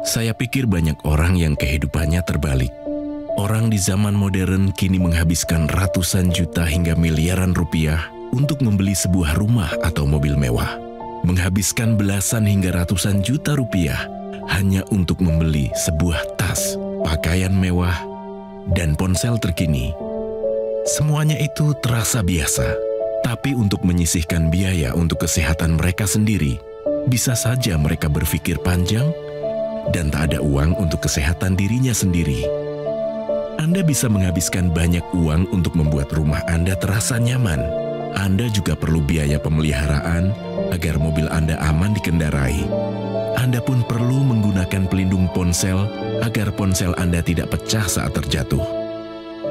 Saya pikir banyak orang yang kehidupannya terbalik. Orang di zaman modern kini menghabiskan ratusan juta hingga miliaran rupiah untuk membeli sebuah rumah atau mobil mewah. Menghabiskan belasan hingga ratusan juta rupiah hanya untuk membeli sebuah tas, pakaian mewah, dan ponsel terkini. Semuanya itu terasa biasa, tapi untuk menyisihkan biaya untuk kesehatan mereka sendiri, bisa saja mereka berpikir panjang dan tak ada uang untuk kesehatan dirinya sendiri. Anda bisa menghabiskan banyak uang untuk membuat rumah Anda terasa nyaman. Anda juga perlu biaya pemeliharaan agar mobil Anda aman dikendarai. Anda pun perlu menggunakan pelindung ponsel agar ponsel Anda tidak pecah saat terjatuh.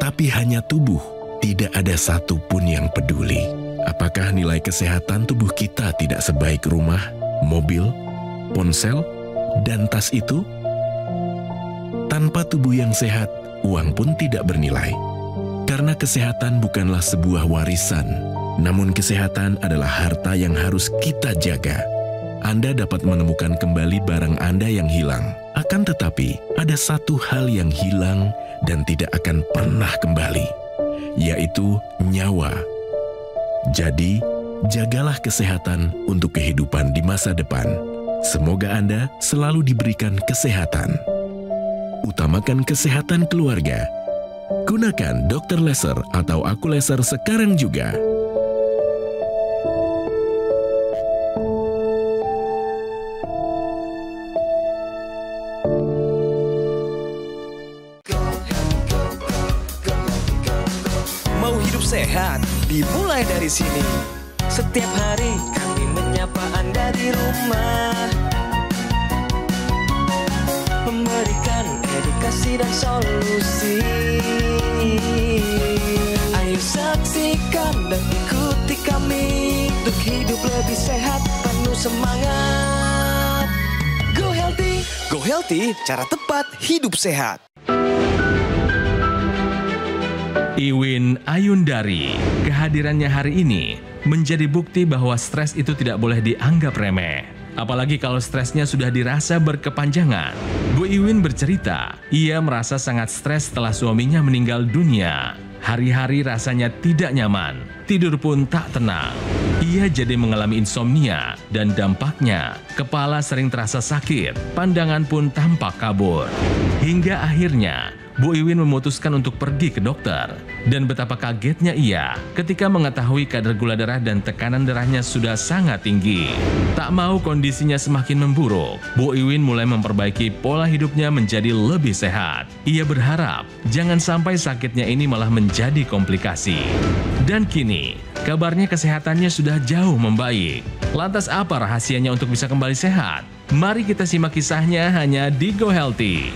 Tapi hanya tubuh, tidak ada satupun yang peduli. Apakah nilai kesehatan tubuh kita tidak sebaik rumah, mobil, ponsel, dan tas itu? Tanpa tubuh yang sehat, uang pun tidak bernilai. Karena kesehatan bukanlah sebuah warisan, namun kesehatan adalah harta yang harus kita jaga. Anda dapat menemukan kembali barang Anda yang hilang. Akan tetapi, ada satu hal yang hilang dan tidak akan pernah kembali, yaitu nyawa. Jadi, jagalah kesehatan untuk kehidupan di masa depan. Semoga Anda selalu diberikan kesehatan. Utamakan kesehatan keluarga. Gunakan Dr. Laser atau Aku Laser sekarang juga. Mau hidup sehat, dimulai dari sini. Setiap hari kami menyapa Anda di rumah, memberikan edukasi dan solusi. Ayo saksikan dan ikuti kami untuk hidup lebih sehat, penuh semangat. Go Healthy, cara tepat hidup sehat. Iwin Ayundari, kehadirannya hari ini menjadi bukti bahwa stres itu tidak boleh dianggap remeh. Apalagi kalau stresnya sudah dirasa berkepanjangan. Bu Iwin bercerita, ia merasa sangat stres setelah suaminya meninggal dunia. Hari-hari rasanya tidak nyaman, tidur pun tak tenang. Ia jadi mengalami insomnia dan dampaknya, kepala sering terasa sakit, pandangan pun tampak kabur. Hingga akhirnya, Bu Iwin memutuskan untuk pergi ke dokter. Dan betapa kagetnya ia ketika mengetahui kadar gula darah dan tekanan darahnya sudah sangat tinggi. Tak mau kondisinya semakin memburuk, Bu Iwin mulai memperbaiki pola hidupnya menjadi lebih sehat. Ia berharap jangan sampai sakitnya ini malah menjadi komplikasi. Dan kini, kabarnya kesehatannya sudah jauh membaik. Lantas apa rahasianya untuk bisa kembali sehat? Mari kita simak kisahnya hanya di Go Healthy.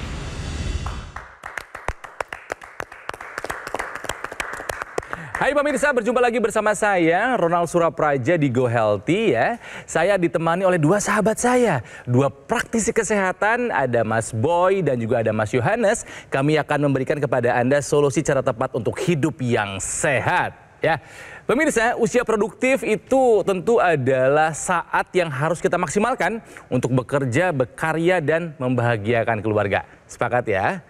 Hai pemirsa, berjumpa lagi bersama saya, Ronald Surapraja di Go Healthy ya. Saya ditemani oleh dua sahabat saya, dua praktisi kesehatan, ada Mas Boy dan juga ada Mas Yohanes. Kami akan memberikan kepada Anda solusi cara tepat untuk hidup yang sehat ya. Pemirsa, usia produktif itu tentu adalah saat yang harus kita maksimalkan untuk bekerja, berkarya, dan membahagiakan keluarga. Sepakat ya?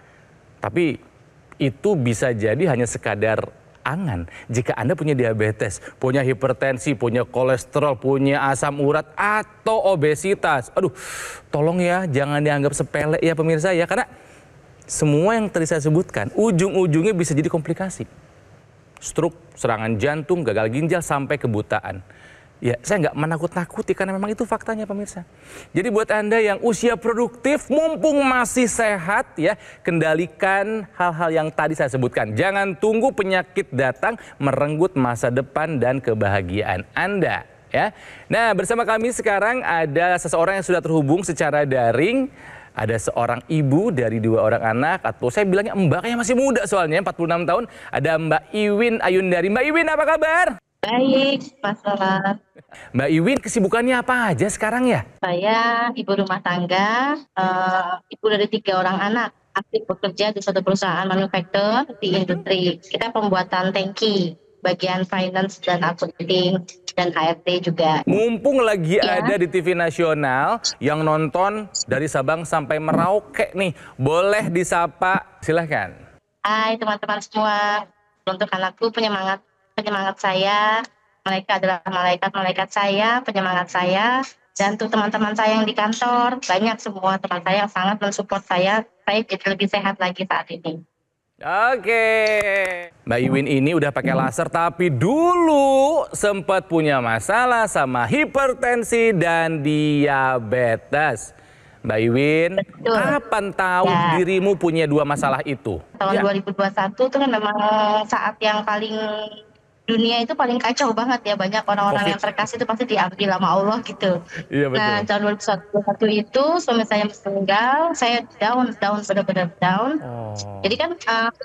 Tapi itu bisa jadi hanya sekadar angan jika Anda punya diabetes, punya hipertensi, punya kolesterol, punya asam urat, atau obesitas. Aduh, tolong ya jangan dianggap sepele ya pemirsa ya, karena semua yang tadi saya sebutkan ujung-ujungnya bisa jadi komplikasi. Stroke, serangan jantung, gagal ginjal, sampai kebutaan. Ya, saya nggak menakut-nakuti karena memang itu faktanya pemirsa. Jadi buat Anda yang usia produktif, mumpung masih sehat ya, kendalikan hal-hal yang tadi saya sebutkan. Jangan tunggu penyakit datang merenggut masa depan dan kebahagiaan Anda ya. Nah, bersama kami sekarang ada seseorang yang sudah terhubung secara daring. Ada seorang ibu dari dua orang anak, atau saya bilangnya mbak, kayaknya masih muda soalnya, 46 tahun. Ada Mbak Iwin Ayundari. Mbak Iwin, apa kabar? Baik, Mas Ronald. Mbak Iwin, kesibukannya apa aja sekarang ya? Saya ibu rumah tangga, ibu dari 3 orang anak, aktif bekerja di suatu perusahaan manufaktur di industri. Kita pembuatan tangki, bagian finance dan accounting. dan HRT juga. Mumpung lagi Ya. ada di TV nasional yang nonton dari Sabang sampai Merauke nih, boleh disapa, silahkan. Hai teman-teman semua, untuk anakku penyemangat saya, mereka adalah malaikat-malaikat saya, penyemangat saya, dan untuk teman-teman saya yang di kantor, banyak semua teman saya yang sangat mensupport saya jadi lebih sehat lagi saat ini. Oke, Mbak Iwin ini udah pakai laser tapi dulu sempat punya masalah sama hipertensi dan diabetes. Mbak Iwin, Betul. kapan tahu Ya. dirimu punya dua masalah itu? Tahun Ya. 2021 itu kan memang saat yang paling dunia itu paling kacau banget ya, banyak orang-orang yang terkasih itu pasti diambil sama Allah gitu. Iya betul. Nah, tahun 2021 itu suami saya meninggal, saya down benar-benar down. Oh. Jadi kan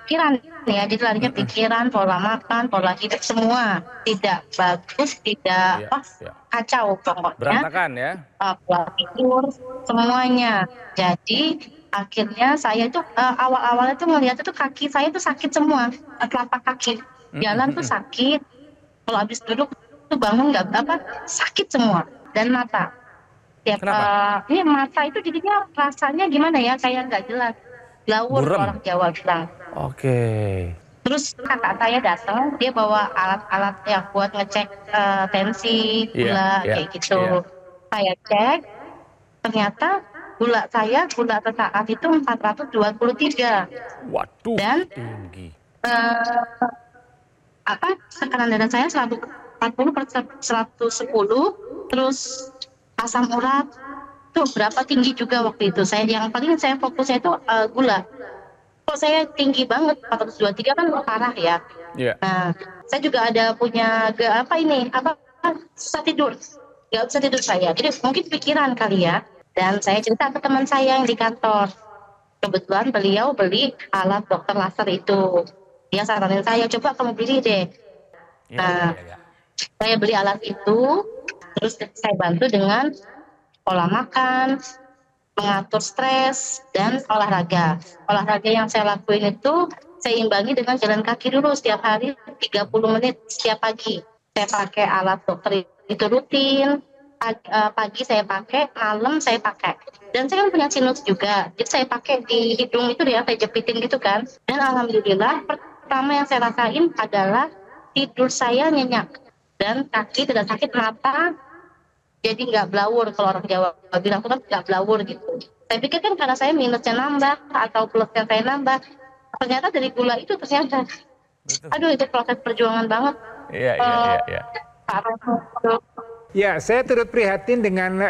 pikiran ya, jadi larinya pikiran, pola makan, pola hidup semua tidak bagus, tidak Iya. kacau pokoknya. Berantakan ya? Pola tidur semuanya. Jadi akhirnya saya itu awal-awalnya tuh melihat itu kaki saya tuh sakit semua, telapak kaki. Jalan tuh sakit, kalau habis duduk tuh bangun nggak sakit semua, dan mata. Kenapa? Ini mata itu jadinya rasanya gimana ya, kayak nggak jelas, blawur Burem. orang Jawa bilang. Oke. Terus kakak saya datang, dia bawa alat-alat yang buat ngecek tensi, gula kayak gitu. Iya. Saya cek, ternyata gula saat itu 423. Waduh, Dan tinggi. tekanan darah saya 140/110, terus asam urat tuh berapa tinggi juga waktu itu. Yang paling saya fokusnya itu gula. Kok saya tinggi banget, 423 kan parah ya. Iya. Nah, saya juga ada punya susah tidur. Nggak bisa tidur saya. Jadi mungkin pikiran kali ya. Dan saya cerita ke teman saya yang di kantor. Kebetulan beliau beli alat dokter laser itu. Dia saranin saya, coba kamu beli deh. Nah, saya beli alat itu, terus saya bantu dengan pola makan, mengatur stres, dan olahraga. Olahraga yang saya lakuin itu, saya imbangi dengan jalan kaki dulu setiap hari 30 menit setiap pagi. Saya pakai alat dokter itu rutin, pagi saya pakai, malam saya pakai. Dan saya kan punya sinus juga, jadi saya pakai di hidung itu ya, saya jepitin gitu kan. Dan alhamdulillah, pertama yang saya rasain adalah tidur saya nyenyak. Dan kaki tidak sakit, mata jadi nggak blawur, kalau orang Jawa bilang itu kan nggak blawur gitu. Saya pikir kan karena saya minusnya nambah atau plusnya saya nambah, ternyata dari gula itu ternyata. Aduh, itu proses perjuangan banget. Iya. Ya, saya turut prihatin dengan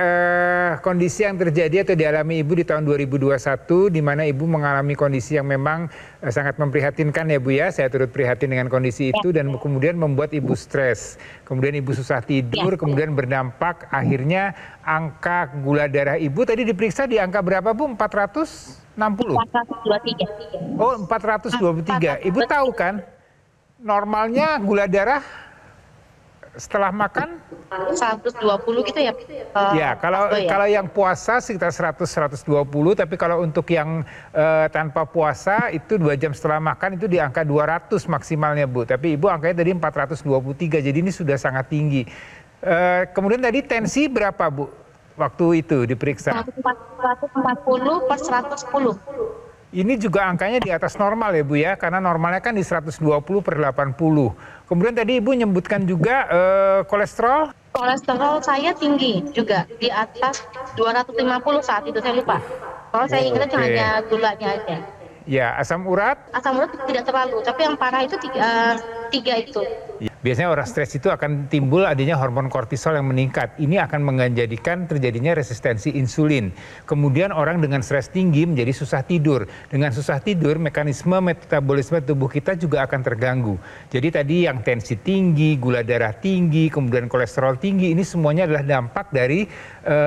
kondisi yang terjadi atau dialami Ibu di tahun 2021, di mana Ibu mengalami kondisi yang memang sangat memprihatinkan ya Bu ya. Saya turut prihatin dengan kondisi itu dan kemudian membuat Ibu stres. Kemudian Ibu susah tidur, kemudian berdampak akhirnya angka gula darah Ibu tadi diperiksa di angka berapa Bu? 460? 423. Oh, 423. Ibu tahu kan normalnya gula darah setelah makan 120 gitu ya. Ya, kalau yang puasa sekitar 100-120, tapi kalau untuk yang tanpa puasa itu 2 jam setelah makan itu di angka 200 maksimalnya Bu. Tapi Ibu angkanya tadi 423, jadi ini sudah sangat tinggi. Kemudian tadi tensi berapa Bu waktu itu diperiksa? 140/110. Ini juga angkanya di atas normal ya Bu ya, karena normalnya kan di 120/80. Kemudian tadi Ibu nyebutkan juga kolesterol? Kolesterol saya tinggi juga, di atas 250 saat itu, saya lupa. Kalau saya ingat hanya gulanya aja. Ya, asam urat? Asam urat tidak terlalu, tapi yang parah itu tiga itu. Biasanya orang stres itu akan timbul adanya hormon kortisol yang meningkat. Ini akan menjadikan terjadinya resistensi insulin. Kemudian orang dengan stres tinggi menjadi susah tidur. Dengan susah tidur, mekanisme metabolisme tubuh kita juga akan terganggu. Jadi tadi yang tensi tinggi, gula darah tinggi, kemudian kolesterol tinggi, ini semuanya adalah dampak dari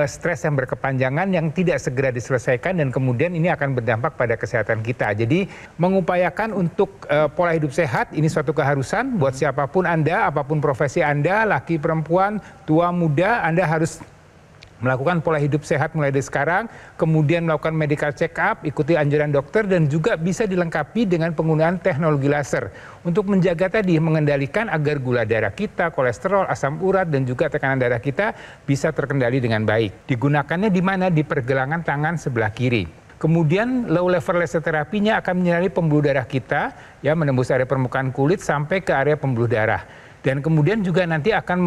stres yang berkepanjangan yang tidak segera diselesaikan dan kemudian ini akan berdampak pada kesehatan kita. Jadi mengupayakan untuk pola hidup sehat ini suatu keharusan buat siapapun Anda, apapun profesi Anda, laki perempuan, tua muda, Anda harus Melakukan pola hidup sehat mulai dari sekarang, kemudian melakukan medical check up, ikuti anjuran dokter, dan juga bisa dilengkapi dengan penggunaan teknologi laser untuk menjaga tadi, mengendalikan agar gula darah kita, kolesterol, asam urat, dan juga tekanan darah kita bisa terkendali dengan baik. Digunakannya di mana? Di pergelangan tangan sebelah kiri. Kemudian low level laser terapinya akan menyinari pembuluh darah kita, ya, menembus area permukaan kulit sampai ke area pembuluh darah. Dan kemudian juga nanti akan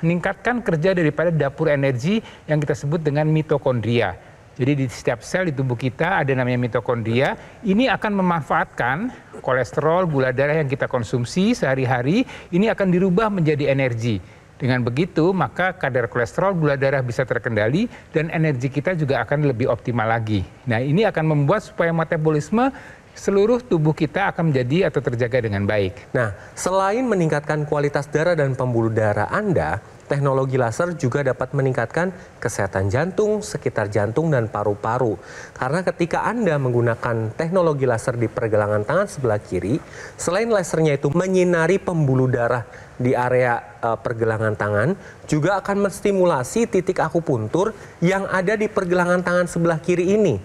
meningkatkan kerja daripada dapur energi yang kita sebut dengan mitokondria. Jadi di setiap sel di tubuh kita ada namanya mitokondria. Ini akan memanfaatkan kolesterol, gula darah yang kita konsumsi sehari-hari, ini akan dirubah menjadi energi. Dengan begitu, maka kadar kolesterol, gula darah bisa terkendali dan energi kita juga akan lebih optimal lagi. Nah, ini akan membuat supaya metabolisme seluruh tubuh kita akan menjadi atau terjaga dengan baik. Nah, selain meningkatkan kualitas darah dan pembuluh darah Anda, teknologi laser juga dapat meningkatkan kesehatan jantung, sekitar jantung, dan paru-paru. Karena ketika Anda menggunakan teknologi laser di pergelangan tangan sebelah kiri, selain lasernya itu menyinari pembuluh darah di area pergelangan tangan, juga akan menstimulasi titik akupuntur yang ada di pergelangan tangan sebelah kiri ini.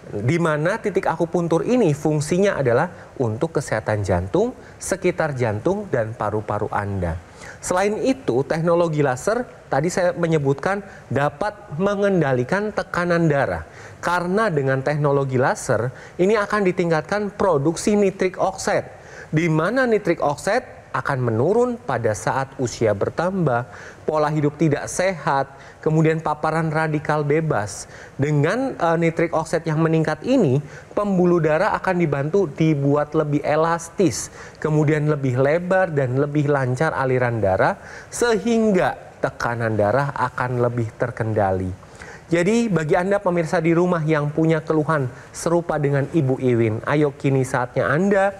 Di mana titik akupuntur ini fungsinya adalah untuk kesehatan jantung, sekitar jantung, dan paru-paru Anda. Selain itu, teknologi laser tadi saya menyebutkan dapat mengendalikan tekanan darah. Karena dengan teknologi laser ini akan ditingkatkan produksi nitrik oxide, di mana nitrik oxide akan menurun pada saat usia bertambah, pola hidup tidak sehat, kemudian paparan radikal bebas. Dengan nitrik oxide yang meningkat ini, pembuluh darah akan dibantu dibuat lebih elastis, kemudian lebih lebar dan lebih lancar aliran darah, sehingga tekanan darah akan lebih terkendali. Jadi bagi Anda pemirsa di rumah yang punya keluhan serupa dengan Ibu Iwin, ayo kini saatnya Anda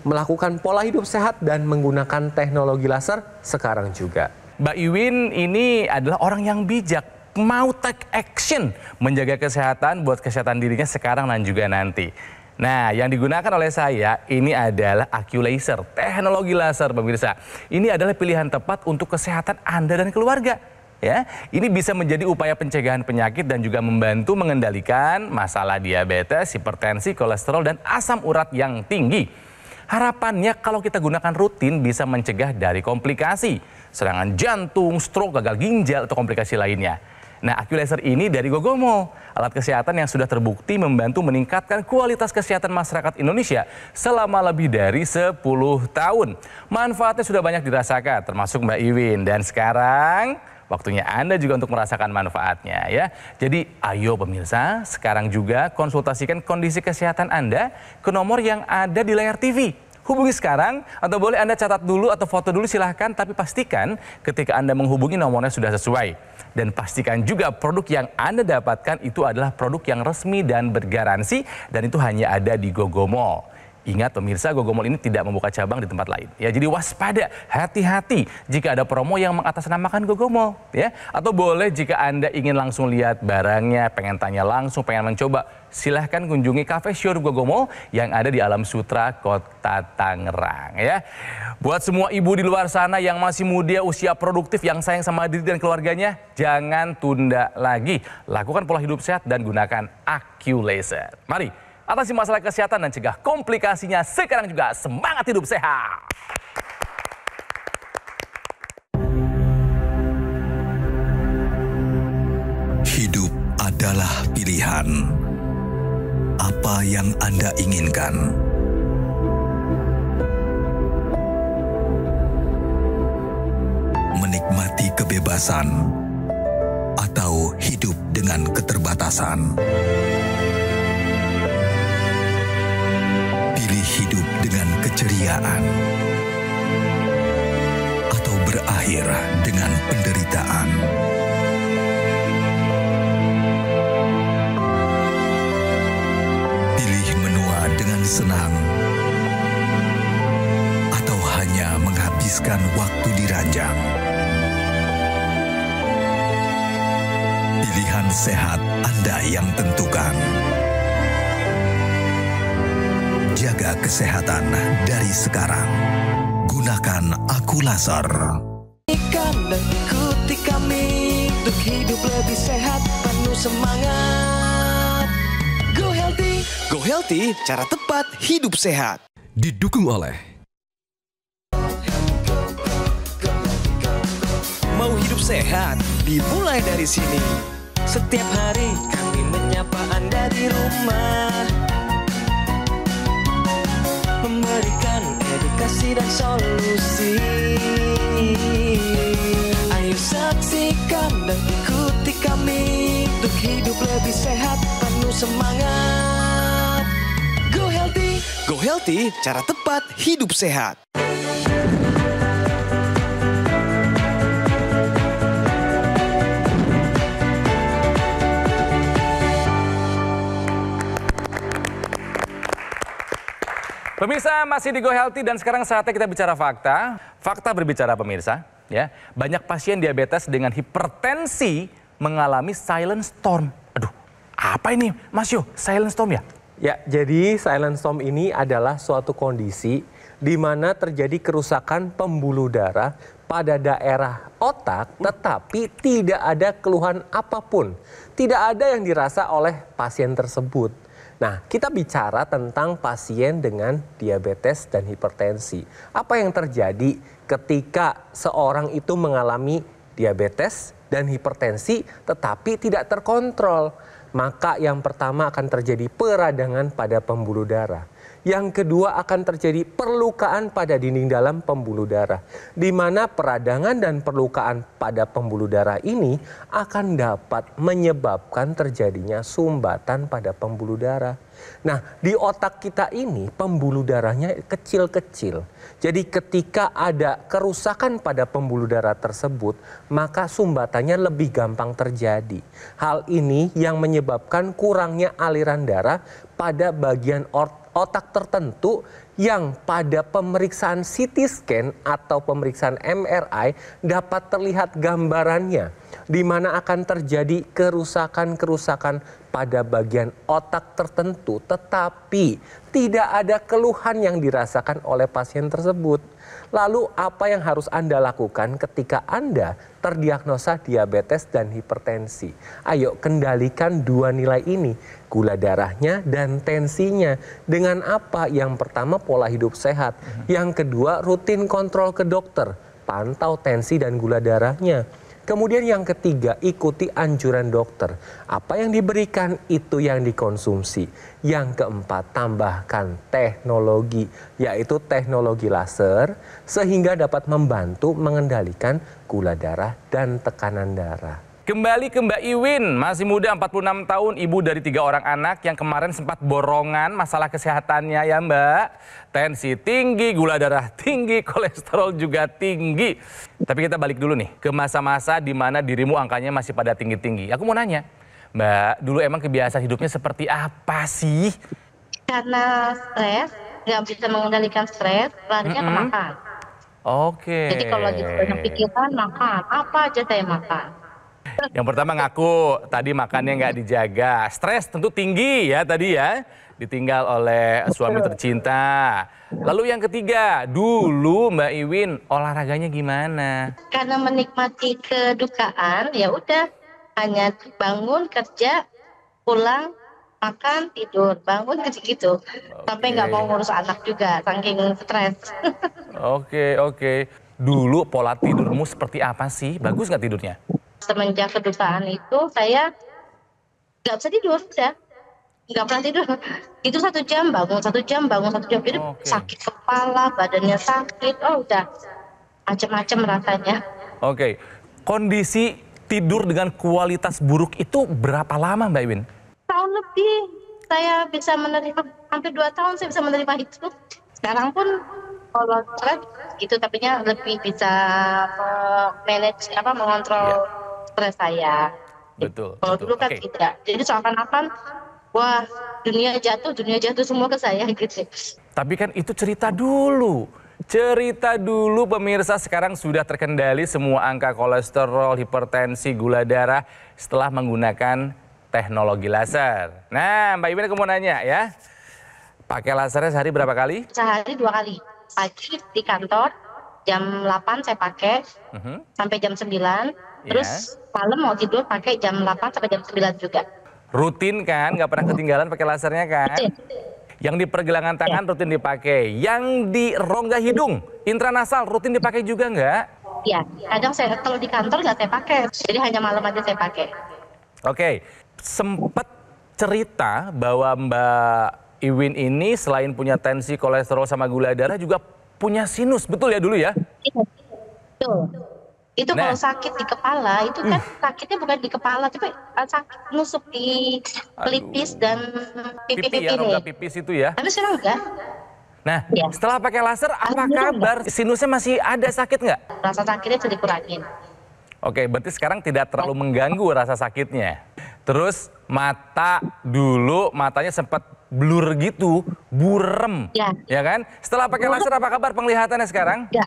melakukan pola hidup sehat dan menggunakan teknologi laser sekarang juga. Mbak Iwin ini adalah orang yang bijak, mau take action menjaga kesehatan buat kesehatan dirinya sekarang dan juga nanti. Nah, yang digunakan oleh saya ini adalah AccuLaser, teknologi laser pemirsa. Ini adalah pilihan tepat untuk kesehatan Anda dan keluarga. Ya, ini bisa menjadi upaya pencegahan penyakit dan juga membantu mengendalikan masalah diabetes, hipertensi, kolesterol, dan asam urat yang tinggi. Harapannya kalau kita gunakan rutin bisa mencegah dari komplikasi, serangan jantung, stroke, gagal ginjal, atau komplikasi lainnya. Nah, AccuLaser ini dari Gogomo, alat kesehatan yang sudah terbukti membantu meningkatkan kualitas kesehatan masyarakat Indonesia selama lebih dari 10 tahun. Manfaatnya sudah banyak dirasakan, termasuk Mbak Iwin. Dan sekarang waktunya Anda juga untuk merasakan manfaatnya ya. Jadi ayo pemirsa, sekarang juga konsultasikan kondisi kesehatan Anda ke nomor yang ada di layar TV. Hubungi sekarang atau boleh Anda catat dulu atau foto dulu silahkan, tapi pastikan ketika Anda menghubungi nomornya sudah sesuai. Dan pastikan juga produk yang Anda dapatkan itu adalah produk yang resmi dan bergaransi dan itu hanya ada di Gogomo. Ingat pemirsa, Gogomo ini tidak membuka cabang di tempat lain. Ya, jadi waspada, hati-hati jika ada promo yang mengatasnamakan Gogomo. Ya, atau boleh jika Anda ingin langsung lihat barangnya, pengen tanya langsung, pengen mencoba, silahkan kunjungi Cafe Showroom Gogomo yang ada di Alam Sutra, Kota Tangerang. Ya, buat semua ibu di luar sana yang masih muda, usia produktif, yang sayang sama diri dan keluarganya, jangan tunda lagi. Lakukan pola hidup sehat dan gunakan AccuLaser. Mari atasi masalah kesehatan dan cegah komplikasinya sekarang juga. Semangat hidup sehat! Hidup adalah pilihan. Apa yang Anda inginkan? Menikmati kebebasan atau hidup dengan keterbatasan? Hidup dengan keceriaan atau berakhir dengan penderitaan. Pilih menua dengan senang atau hanya menghabiskan waktu di ranjang. Pilihan sehat Anda yang tentukan. Jaga kesehatan dari sekarang. Gunakan AccuLaser. Ikuti kami untuk hidup lebih sehat, penuh semangat. Go Healthy, cara tepat hidup sehat. Didukung oleh Mau hidup sehat, dimulai dari sini. Setiap hari kami menyapa Anda di rumah, memberikan edukasi dan solusi. Ayo saksikan dan ikuti kami untuk hidup lebih sehat, penuh semangat. Go Healthy, cara tepat hidup sehat. Pemirsa, masih di Go Healthy dan sekarang saatnya kita bicara fakta. Fakta berbicara pemirsa, ya. Banyak pasien diabetes dengan hipertensi mengalami silent storm. Aduh, apa ini Mas Yo, silent storm ya? Ya, jadi silent storm ini adalah suatu kondisi di mana terjadi kerusakan pembuluh darah pada daerah otak, tetapi tidak ada keluhan apapun. Tidak ada yang dirasa oleh pasien tersebut. Nah, kita bicara tentang pasien dengan diabetes dan hipertensi. Apa yang terjadi ketika seorang itu mengalami diabetes dan hipertensi tetapi tidak terkontrol? Maka yang pertama akan terjadi peradangan pada pembuluh darah. Yang kedua akan terjadi perlukaan pada dinding dalam pembuluh darah. Di mana peradangan dan perlukaan pada pembuluh darah ini akan dapat menyebabkan terjadinya sumbatan pada pembuluh darah. Nah, di otak kita ini pembuluh darahnya kecil-kecil. Jadi ketika ada kerusakan pada pembuluh darah tersebut, maka sumbatannya lebih gampang terjadi. Hal ini yang menyebabkan kurangnya aliran darah pada bagian otak tertentu yang pada pemeriksaan CT scan atau pemeriksaan MRI dapat terlihat gambarannya, di mana akan terjadi kerusakan-kerusakan pada bagian otak tertentu, tetapi tidak ada keluhan yang dirasakan oleh pasien tersebut. Lalu apa yang harus Anda lakukan ketika Anda terdiagnosa diabetes dan hipertensi? Ayo kendalikan dua nilai ini, gula darahnya dan tensinya. Dengan apa? Yang pertama pola hidup sehat, yang kedua rutin kontrol ke dokter, pantau tensi dan gula darahnya. Kemudian yang ketiga, ikuti anjuran dokter. Apa yang diberikan itu yang dikonsumsi. Yang keempat, tambahkan teknologi, yaitu teknologi laser, sehingga dapat membantu mengendalikan gula darah dan tekanan darah. Kembali ke Mbak Iwin, masih muda 46 tahun, ibu dari 3 orang anak yang kemarin sempat borongan masalah kesehatannya ya Mbak. Tensi tinggi, gula darah tinggi, kolesterol juga tinggi. Tapi kita balik dulu nih ke masa-masa di mana dirimu angkanya masih pada tinggi-tinggi. Aku mau nanya, Mbak, dulu emang kebiasaan hidupnya seperti apa sih? Karena stres, nggak bisa mengendalikan stres, larinya ke makan. Oke. Jadi kalau lagi banyak pikiran, makan. Apa aja saya makan. Yang pertama ngaku tadi makannya nggak dijaga, stres tentu tinggi ya tadi ya, ditinggal oleh suami tercinta. Lalu yang ketiga, dulu Mbak Iwin olahraganya gimana? Karena menikmati kedukaan, ya udah hanya bangun kerja, pulang, makan, tidur, bangun gitu. Sampai nggak mau ngurus anak juga, saking stres. Oke. Dulu pola tidurmu seperti apa sih? Bagus nggak tidurnya? Semenjak kedukaan itu saya nggak bisa tidur, ya nggak pernah tidur. Itu 1 jam bangun, 1 jam bangun, 1 jam. Jadi sakit kepala, badannya sakit, udah macam-macam rasanya. Oke, kondisi tidur dengan kualitas buruk itu berapa lama Mbak Iwin? Tahun lebih saya bisa menerima, hampir 2 tahun saya bisa menerima itu. Sekarang pun kalau stres gitu, tapi lebih bisa manage mengontrol stres saya. Betul. Kalau dulu kan tidak. Jadi seakan-akan wah dunia jatuh semua ke saya gitu. Tapi kan itu cerita dulu. Cerita dulu pemirsa, sekarang sudah terkendali semua angka kolesterol, hipertensi, gula darah setelah menggunakan teknologi laser. Nah Mbak Iwin aku mau nanya ya, pakai lasernya sehari berapa kali? Sehari 2 kali. Pagi di kantor, jam 8 saya pakai, sampai jam 9. Terus malam mau tidur pakai jam 8 sampai jam 9 juga. Rutin kan, nggak pernah ketinggalan pakai lasernya kan? Yang di pergelangan tangan rutin dipakai. Yang di rongga hidung, intranasal rutin dipakai juga nggak? Ya, kadang saya kalau di kantor nggak saya pakai, jadi hanya malam aja saya pakai. Oke, sempet cerita bahwa Mbak Iwin ini selain punya tensi, kolesterol, sama gula darah juga punya sinus, betul ya dulu ya? Iya, betul. Itu kalau sakit di kepala, itu kan sakitnya bukan di kepala, tapi sakit nusuk di pelipis dan pipi-pipi ya, rongga pipis itu ya? Tapi sekarang enggak. Nah, setelah pakai laser, apa kabar? Sinusnya masih ada sakit nggak? Rasa sakitnya sudah dikurangin. Oke, berarti sekarang tidak terlalu mengganggu rasa sakitnya. Terus mata dulu, matanya sempat blur gitu, burem, ya kan? Setelah pakai laser, apa kabar penglihatannya sekarang? Ya.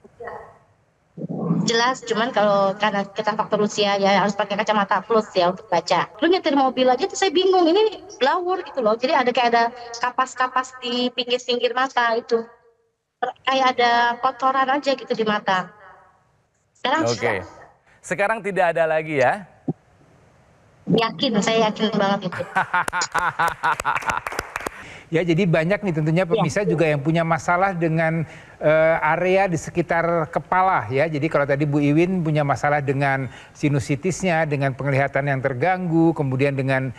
Jelas, cuman kalau karena kita faktor usia ya harus pakai kacamata plus ya untuk baca. Lu nyetir mobil aja tuh saya bingung, ini blawur gitu loh. Jadi kayak ada kapas-kapas di pinggir-pinggir mata itu. Kayak ada kotoran aja gitu di mata. Sekarang Sekarang tidak ada lagi ya? Yakin, saya yakin banget itu. Ya, jadi banyak nih tentunya pemirsa juga yang punya masalah dengan area di sekitar kepala ya. Jadi kalau tadi Bu Iwin punya masalah dengan sinusitisnya, dengan penglihatan yang terganggu, kemudian dengan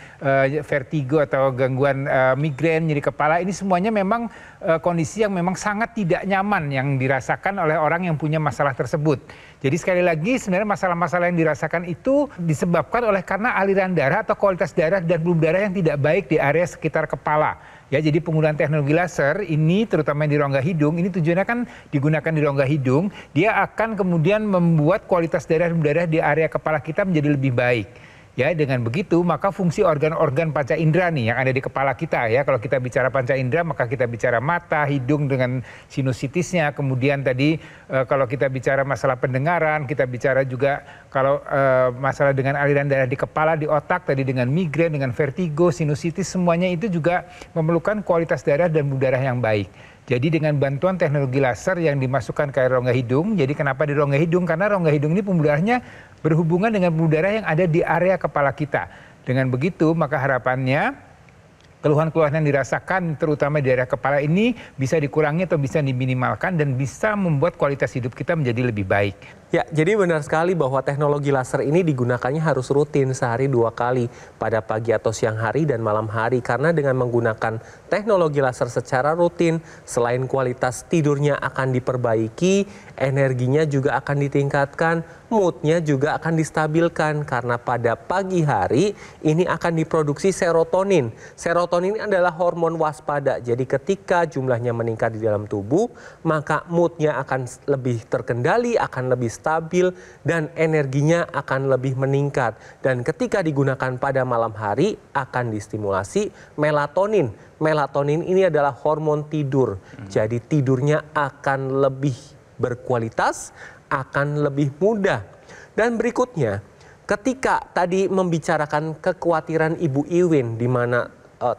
vertigo atau gangguan migrain nyeri kepala, ini semuanya memang kondisi yang memang sangat tidak nyaman yang dirasakan oleh orang yang punya masalah tersebut. Jadi sekali lagi sebenarnya masalah-masalah yang dirasakan itu disebabkan oleh karena aliran darah atau kualitas darah dan pembuluh darah yang tidak baik di area sekitar kepala. Ya, jadi penggunaan teknologi laser ini terutama di rongga hidung, ini tujuannya kan digunakan di rongga hidung, dia akan kemudian membuat kualitas darah di area kepala kita menjadi lebih baik. Ya, dengan begitu maka fungsi organ-organ panca indera nih yang ada di kepala kita ya. Kalau kita bicara panca indera maka kita bicara mata, hidung dengan sinusitisnya. Kemudian tadi kalau kita bicara masalah pendengaran, kita bicara juga kalau masalah dengan aliran darah di kepala, di otak, tadi dengan migrain, dengan vertigo, sinusitis, semuanya itu juga memerlukan kualitas darah dan pembuluh darah yang baik. Jadi dengan bantuan teknologi laser yang dimasukkan ke rongga hidung, jadi kenapa di rongga hidung? Karena rongga hidung ini pembuluh darahnya berhubungan dengan pembuluh darah yang ada di area kepala kita. Dengan begitu maka harapannya keluhan-keluhan yang dirasakan terutama di area kepala ini bisa dikurangi atau bisa diminimalkan dan bisa membuat kualitas hidup kita menjadi lebih baik. Ya, jadi benar sekali bahwa teknologi laser ini digunakannya harus rutin sehari 2 kali pada pagi atau siang hari dan malam hari. Karena dengan menggunakan teknologi laser secara rutin, selain kualitas tidurnya akan diperbaiki, energinya juga akan ditingkatkan, moodnya juga akan distabilkan. Karena pada pagi hari ini akan diproduksi serotonin. Serotonin adalah hormon waspada. Jadi ketika jumlahnya meningkat di dalam tubuh, maka moodnya akan lebih terkendali, akan lebih stabil, dan energinya akan lebih meningkat. Dan ketika digunakan pada malam hari akan distimulasi melatonin. Melatonin ini adalah hormon tidur. Jadi tidurnya akan lebih berkualitas, akan lebih mudah. Dan berikutnya, ketika tadi membicarakan kekhawatiran Ibu Iwin di mana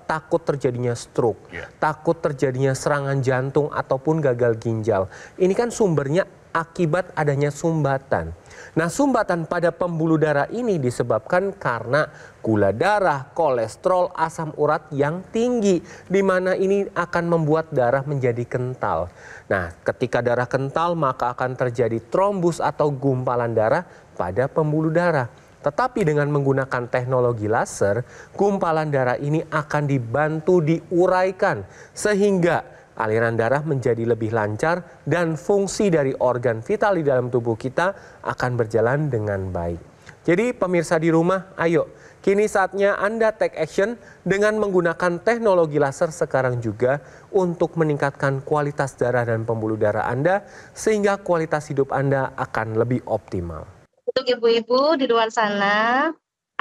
takut terjadinya stroke, takut terjadinya serangan jantung ataupun gagal ginjal. Ini kan sumbernya akibat adanya sumbatan. Nah, sumbatan pada pembuluh darah ini disebabkan karena gula darah, kolesterol, asam urat yang tinggi, di mana ini akan membuat darah menjadi kental. Nah, ketika darah kental maka akan terjadi trombus atau gumpalan darah pada pembuluh darah. Tetapi dengan menggunakan teknologi laser, gumpalan darah ini akan dibantu diuraikan sehingga aliran darah menjadi lebih lancar dan fungsi dari organ vital di dalam tubuh kita akan berjalan dengan baik. Jadi pemirsa di rumah, ayo kini saatnya Anda take action dengan menggunakan teknologi laser sekarang juga untuk meningkatkan kualitas darah dan pembuluh darah Anda sehingga kualitas hidup Anda akan lebih optimal. Untuk ibu-ibu di luar sana,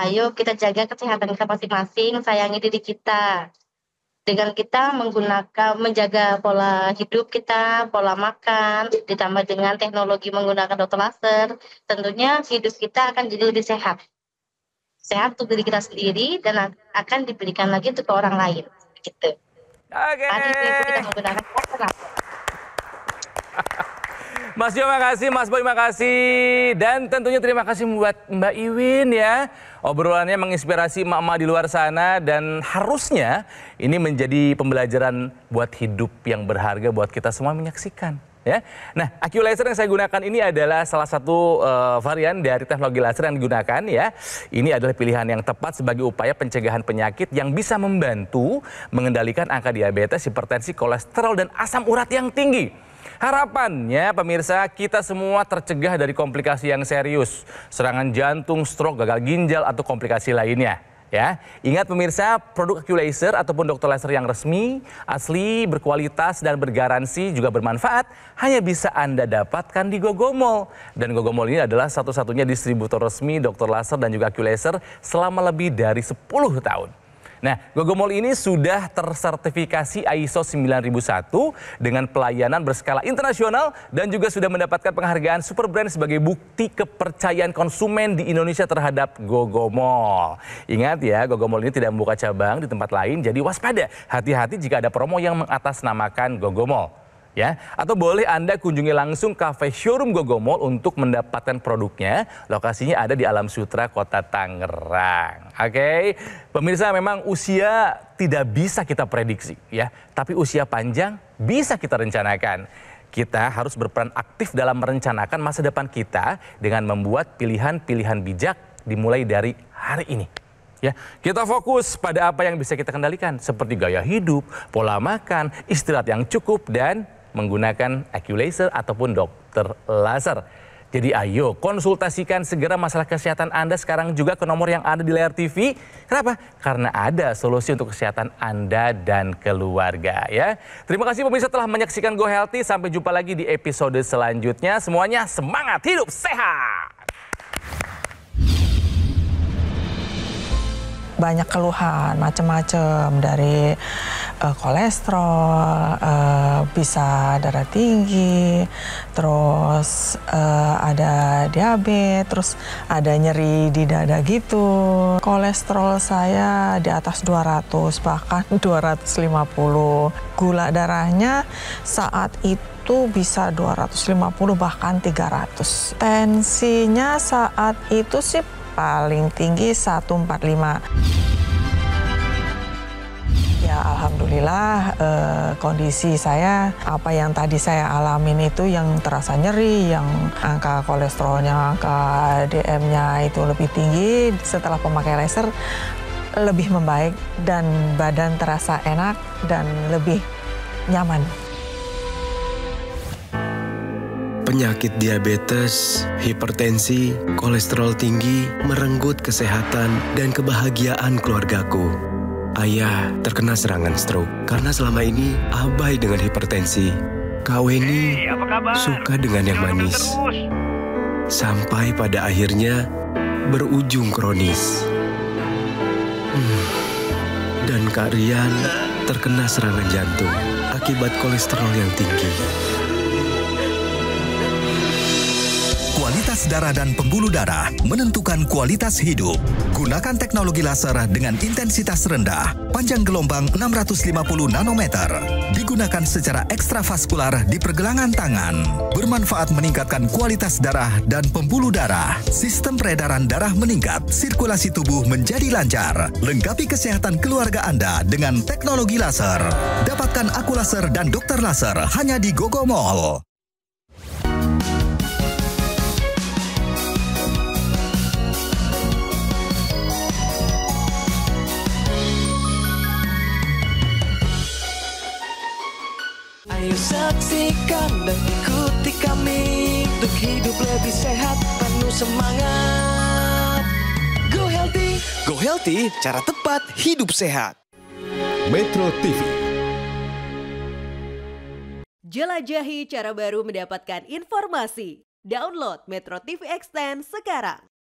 ayo kita jaga kesehatan kita masing-masing, sayangi diri kita. Dengan kita menjaga pola hidup kita, pola makan, ditambah dengan teknologi menggunakan dokter laser, tentunya hidup kita akan jadi lebih sehat. Sehat untuk diri kita sendiri dan akan diberikan lagi untuk ke orang lain. Gitu. Oke. Tadi ibu-ibu kita menggunakan laser. Mas Jo makasih, Mas Boy makasih. Dan tentunya terima kasih buat Mbak Iwin ya. Obrolannya menginspirasi emak-emak di luar sana dan harusnya ini menjadi pembelajaran buat hidup yang berharga buat kita semua menyaksikan. Ya, nah AccuLaser yang saya gunakan ini adalah salah satu varian dari teknologi laser yang digunakan ya. Ini adalah pilihan yang tepat sebagai upaya pencegahan penyakit yang bisa membantu mengendalikan angka diabetes, hipertensi, kolesterol dan asam urat yang tinggi. Harapannya pemirsa kita semua tercegah dari komplikasi yang serius, serangan jantung, stroke, gagal ginjal atau komplikasi lainnya. Ya, ingat pemirsa, produk AccuLaser ataupun dokter laser yang resmi, asli, berkualitas dan bergaransi juga bermanfaat hanya bisa Anda dapatkan di Gogomall. Dan Gogomall ini adalah satu-satunya distributor resmi dokter laser dan juga AccuLaser selama lebih dari 10 tahun. Nah, Gogomall ini sudah tersertifikasi ISO 9001 dengan pelayanan berskala internasional dan juga sudah mendapatkan penghargaan Super Brand sebagai bukti kepercayaan konsumen di Indonesia terhadap Gogomall. Ingat ya, Gogomall ini tidak membuka cabang di tempat lain, jadi waspada. Hati-hati jika ada promo yang mengatasnamakan Gogomall. Ya, atau boleh Anda kunjungi langsung kafe showroom Gogomall untuk mendapatkan produknya. Lokasinya ada di Alam Sutra, Kota Tangerang. Oke, pemirsa memang usia tidak bisa kita prediksi ya, tapi usia panjang bisa kita rencanakan. Kita harus berperan aktif dalam merencanakan masa depan kita dengan membuat pilihan-pilihan bijak dimulai dari hari ini. Ya, kita fokus pada apa yang bisa kita kendalikan seperti gaya hidup, pola makan, istirahat yang cukup dan menggunakan AccuLaser ataupun dokter laser. Jadi ayo konsultasikan segera masalah kesehatan Anda sekarang juga ke nomor yang ada di layar TV. Kenapa? Karena ada solusi untuk kesehatan Anda dan keluarga ya. Terima kasih pemirsa telah menyaksikan Go Healthy. Sampai jumpa lagi di episode selanjutnya. Semuanya semangat hidup sehat. Banyak keluhan macam-macam dari kolesterol, bisa darah tinggi, terus ada diabetes, terus ada nyeri di dada gitu. Kolesterol saya di atas 200, bahkan 250. Gula darahnya saat itu bisa 250 bahkan 300. Tensinya saat itu sih paling tinggi 145. Ya alhamdulillah kondisi saya, apa yang tadi saya alamin itu yang terasa nyeri, yang angka kolesterolnya, angka DM-nya itu lebih tinggi setelah pemakai laser lebih membaik dan badan terasa enak dan lebih nyaman. Penyakit diabetes, hipertensi, kolesterol tinggi merenggut kesehatan dan kebahagiaan keluargaku. Ayah terkena serangan stroke karena selama ini abai dengan hipertensi. Kak Weni suka dengan yang manis. Sampai pada akhirnya berujung kronis. Dan Kak Rian terkena serangan jantung akibat kolesterol yang tinggi. Kualitas darah dan pembuluh darah menentukan kualitas hidup. Gunakan teknologi laser dengan intensitas rendah, panjang gelombang 650 nanometer. Digunakan secara ekstravaskular di pergelangan tangan. Bermanfaat meningkatkan kualitas darah dan pembuluh darah. Sistem peredaran darah meningkat, sirkulasi tubuh menjadi lancar. Lengkapi kesehatan keluarga Anda dengan teknologi laser. Dapatkan AccuLaser dan dokter laser hanya di Gogomall. Ayo saksikan dan ikuti kami untuk hidup lebih sehat, penuh semangat. Go Healthy, Go Healthy, cara tepat hidup sehat. Metro TV. Jelajahi cara baru mendapatkan informasi. Download Metro TV Extend sekarang.